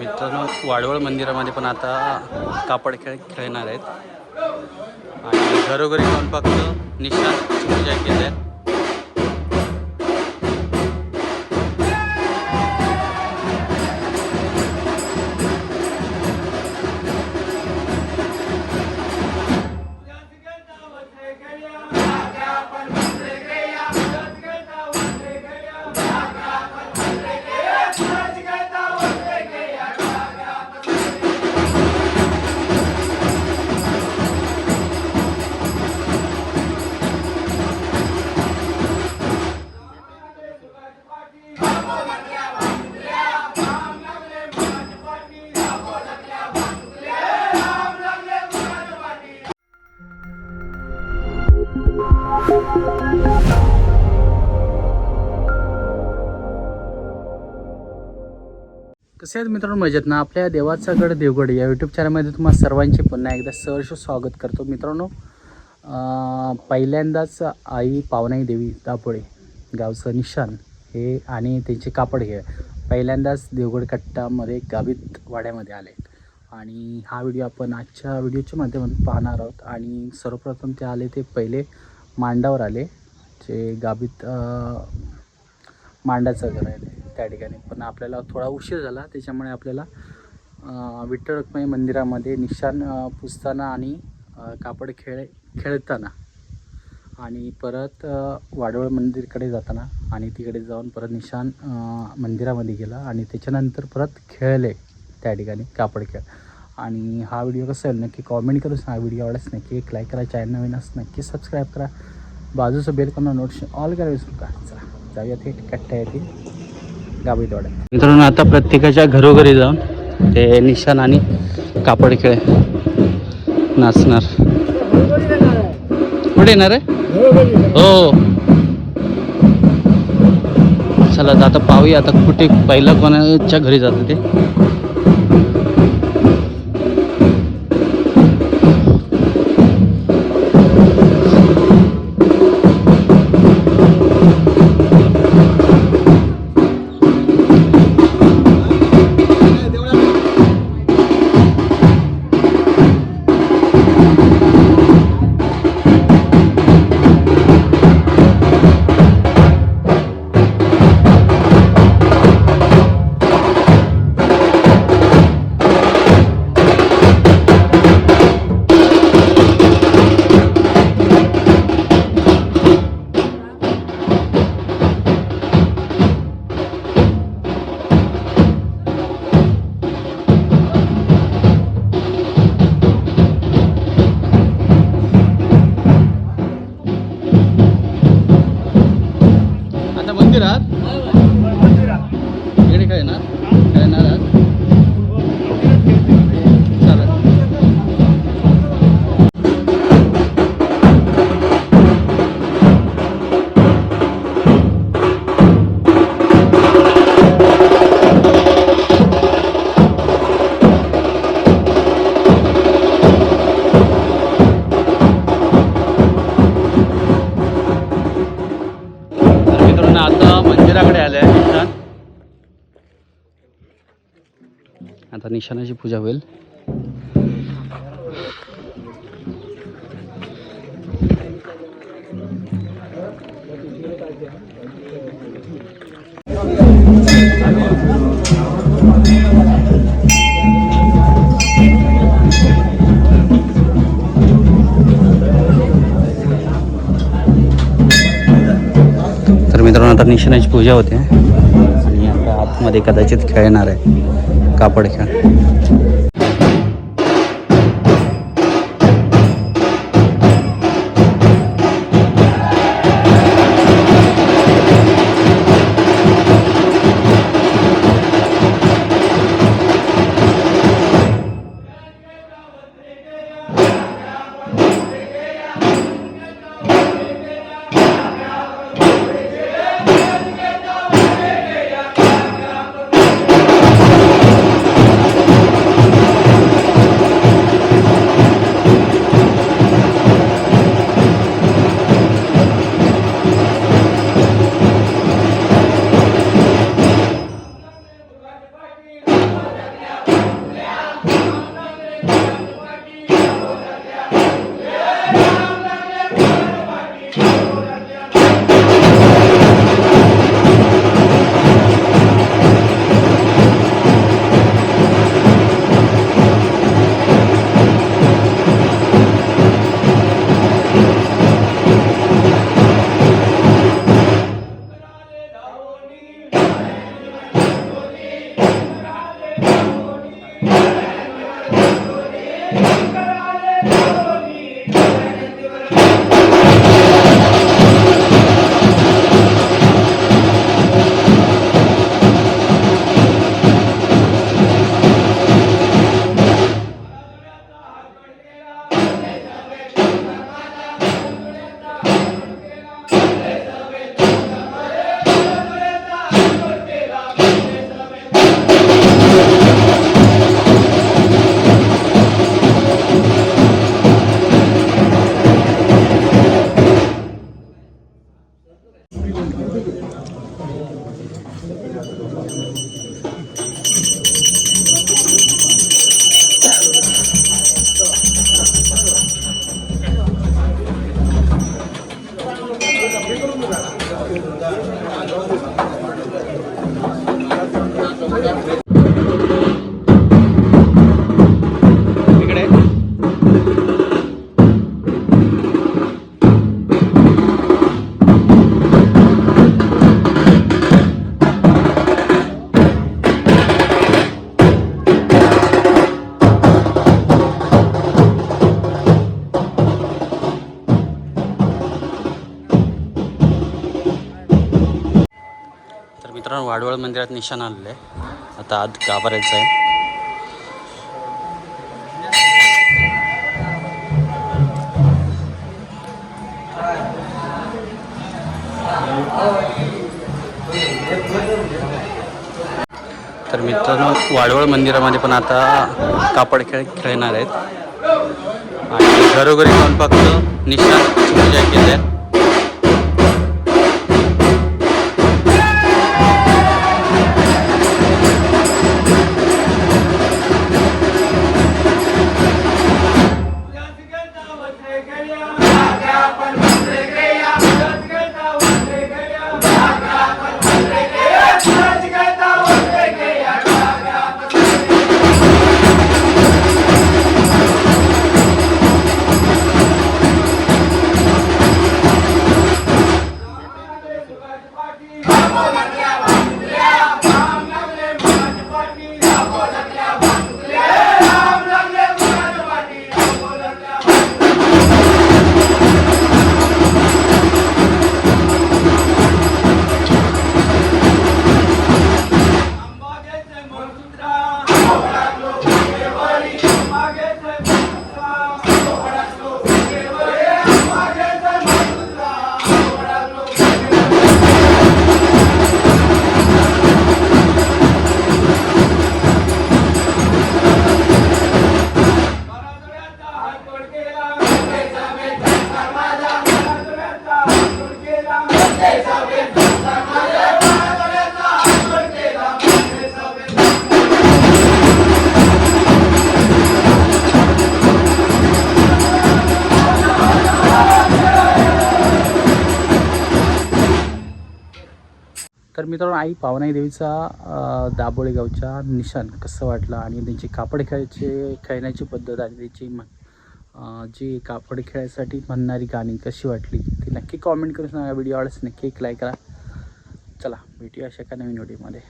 मित्रांनो, वाडवळ मंदिरामध्ये पण आता कापड खेळ खेळणार आहेत आणि घरोघरी जाऊन फक्त निशाणची पूजा केली आहे. कसे आहेत मित्रांनो, मजेत ना. आपल्या देवाचा गड देवगड या यूट्यूब चॅनलमध्ये तुम्हाला सर्वांचे पुन्हा एकदा सहर्ष स्वागत करतो. मित्रांनो, पहिल्यांदाच आई पावनाई देवी दापोळे गावचं निशाण हे आणि त्यांचे कापड हे पहिल्यांदाच देवगड कट्टामध्ये गावित वाड्यामध्ये आले आणि हा व्हिडिओ आपण आजच्या व्हिडिओच्या माध्यमातून पाहणार आहोत. आणि सर्वप्रथम ते आले ते पहिले मांडावर आले, जे गावित मांडाचं घर आहे त्या ठिकाणी. पण आपल्याला थोडा उशीर झाला, त्याच्यामुळे आपल्याला विठ्ठल रखुमाई मंदिरामध्ये निशाण पुसताना आणि कापड खेळताना आणि परत वाडवळ मंदिरकडे जाताना आणि तिकडे जाऊन परत निशाण मंदिरामध्ये गेला आणि त्याच्यानंतर परत खेळले त्या ठिकाणी कापड खेळ. आणि हा व्हिडिओ कसा आहे नक्की कॉमेंट करून सांगा. व्हिडिओ आवडल्यास नक्की एक लाईक करा, चॅनल नवीन असं नक्की सबस्क्राईब करा, बाजूचं बेल करून नोटिफिकेशन ऑल करा विसरू नका. चला जाऊयात हे कट्टा येते गावित वाड्यात. मित्रांनो, आता प्रत्येकाच्या घरोघरी जाऊन ते निशाण आणि कापड खेळ नाचणार. कुठे येणार आहे? हो, चला आता पाहूया आता कुठे पहिलं कोणाच्या घरी जातं ते. मंदिरात इकडे काय ना खेळणार आता मंदिराकडे आले आहे निशाण. आता निशाणाची पूजा होईल. मित्रांनो, आता निशाणाची पूजा होते आणि आता आतमध्ये कदाचित खेळणार आहे कापड खेळ. मित्रांनो वाडवळ मंदिरात निशाण आलेलं आहे. आता आत गाभारायचं आहे. तर मित्रांनो वाडवळ मंदिरामध्ये पण आता कापड खेळ खेळणार आहेत आणि घरोघरी जाऊन फक्त निशाणची पूजा केली आहे. तर मित्रांनो आई पावनाई देवीचा दाबोळे गावच्या निशाण कसं वाटलं आणि त्यांची कापड खेळण्याची पद्धत आणि त्याची जी कापड खेळायसाठी म्हणणारी गाणी कशी वाटली ती नक्की कॉमेंट करून सांगा. व्हिडिओ आवडल्यास नक्की एक लाईक करा. चला भेटूया अशा एका नवीन व्हिडिओमध्ये.